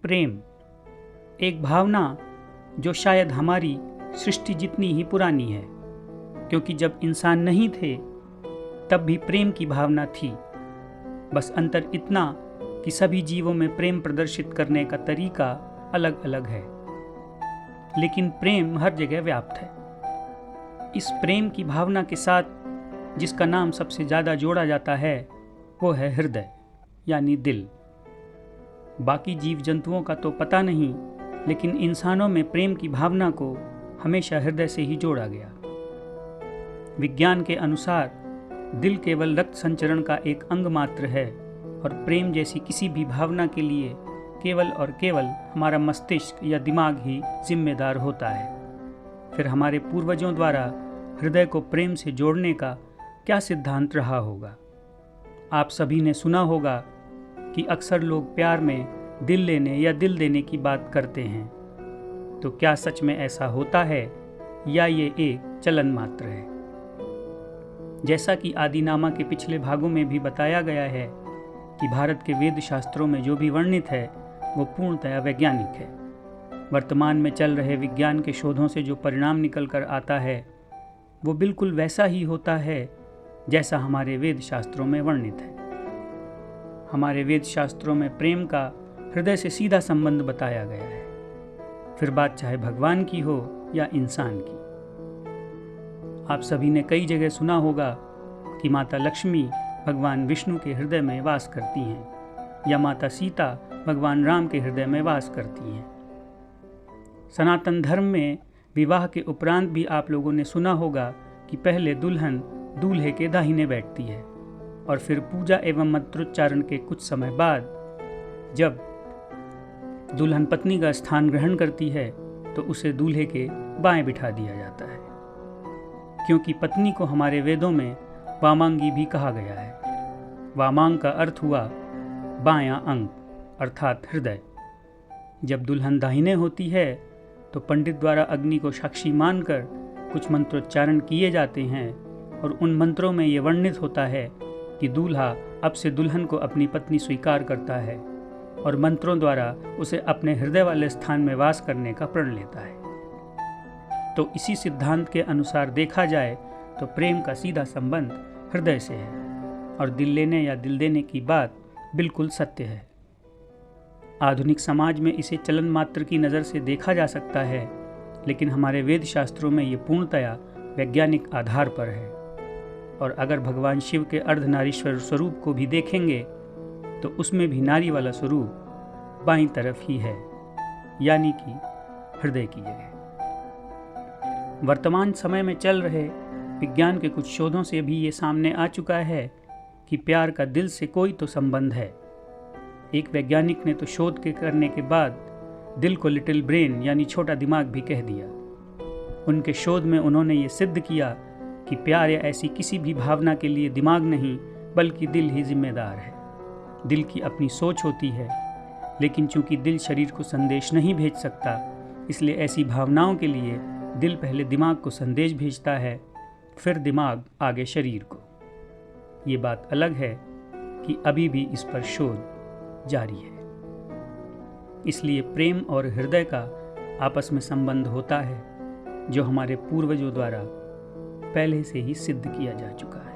प्रेम एक भावना जो शायद हमारी सृष्टि जितनी ही पुरानी है, क्योंकि जब इंसान नहीं थे तब भी प्रेम की भावना थी। बस अंतर इतना कि सभी जीवों में प्रेम प्रदर्शित करने का तरीका अलग अलग है, लेकिन प्रेम हर जगह व्याप्त है। इस प्रेम की भावना के साथ जिसका नाम सबसे ज़्यादा जोड़ा जाता है वो है हृदय यानी दिल। बाकी जीव जंतुओं का तो पता नहीं, लेकिन इंसानों में प्रेम की भावना को हमेशा हृदय से ही जोड़ा गया। विज्ञान के अनुसार दिल केवल रक्त संचरण का एक अंग मात्र है और प्रेम जैसी किसी भी भावना के लिए केवल और केवल हमारा मस्तिष्क या दिमाग ही जिम्मेदार होता है। फिर हमारे पूर्वजों द्वारा हृदय को प्रेम से जोड़ने का क्या सिद्धांत रहा होगा? आप सभी ने सुना होगा कि अक्सर लोग प्यार में दिल लेने या दिल देने की बात करते हैं। तो क्या सच में ऐसा होता है या ये एक चलन मात्र है? जैसा कि आदिनामा के पिछले भागों में भी बताया गया है कि भारत के वेद शास्त्रों में जो भी वर्णित है वो पूर्णतया वैज्ञानिक है। वर्तमान में चल रहे विज्ञान के शोधों से जो परिणाम निकल कर आता है वो बिल्कुल वैसा ही होता है जैसा हमारे वेद शास्त्रों में वर्णित है। हमारे वेद शास्त्रों में प्रेम का हृदय से सीधा संबंध बताया गया है, फिर बात चाहे भगवान की हो या इंसान की। आप सभी ने कई जगह सुना होगा कि माता लक्ष्मी भगवान विष्णु के हृदय में वास करती हैं या माता सीता भगवान राम के हृदय में वास करती हैं। सनातन धर्म में विवाह के उपरांत भी आप लोगों ने सुना होगा कि पहले दुल्हन दूल्हे के दाहिने बैठती है और फिर पूजा एवं मंत्रोच्चारण के कुछ समय बाद जब दुल्हन पत्नी का स्थान ग्रहण करती है तो उसे दूल्हे के बाएं बिठा दिया जाता है, क्योंकि पत्नी को हमारे वेदों में वामांगी भी कहा गया है। वामांग का अर्थ हुआ बायां अंग अर्थात हृदय। जब दुल्हन दाहिने होती है तो पंडित द्वारा अग्नि को साक्षी मानकर कुछ मंत्रोच्चारण किए जाते हैं और उन मंत्रों में ये वर्णित होता है कि दूल्हा अब से दुल्हन को अपनी पत्नी स्वीकार करता है और मंत्रों द्वारा उसे अपने हृदय वाले स्थान में वास करने का प्रण लेता है। तो इसी सिद्धांत के अनुसार देखा जाए तो प्रेम का सीधा संबंध हृदय से है और दिल लेने या दिल देने की बात बिल्कुल सत्य है। आधुनिक समाज में इसे चलन मात्र की नज़र से देखा जा सकता है, लेकिन हमारे वेद शास्त्रों में ये पूर्णतया वैज्ञानिक आधार पर है। और अगर भगवान शिव के अर्धनारीश्वर स्वरूप को भी देखेंगे तो उसमें भी नारी वाला स्वरूप बाईं तरफ ही है, यानी कि हृदय की जगह। वर्तमान समय में चल रहे विज्ञान के कुछ शोधों से भी ये सामने आ चुका है कि प्यार का दिल से कोई तो संबंध है। एक वैज्ञानिक ने तो शोध के करने के बाद दिल को लिटिल ब्रेन यानी छोटा दिमाग भी कह दिया। उनके शोध में उन्होंने ये सिद्ध किया कि प्यार या ऐसी किसी भी भावना के लिए दिमाग नहीं बल्कि दिल ही जिम्मेदार है। दिल की अपनी सोच होती है, लेकिन चूंकि दिल शरीर को संदेश नहीं भेज सकता, इसलिए ऐसी भावनाओं के लिए दिल पहले दिमाग को संदेश भेजता है, फिर दिमाग आगे शरीर को। ये बात अलग है कि अभी भी इस पर शोध जारी है। इसलिए प्रेम और हृदय का आपस में संबंध होता है जो हमारे पूर्वजों द्वारा पहले से ही सिद्ध किया जा चुका है।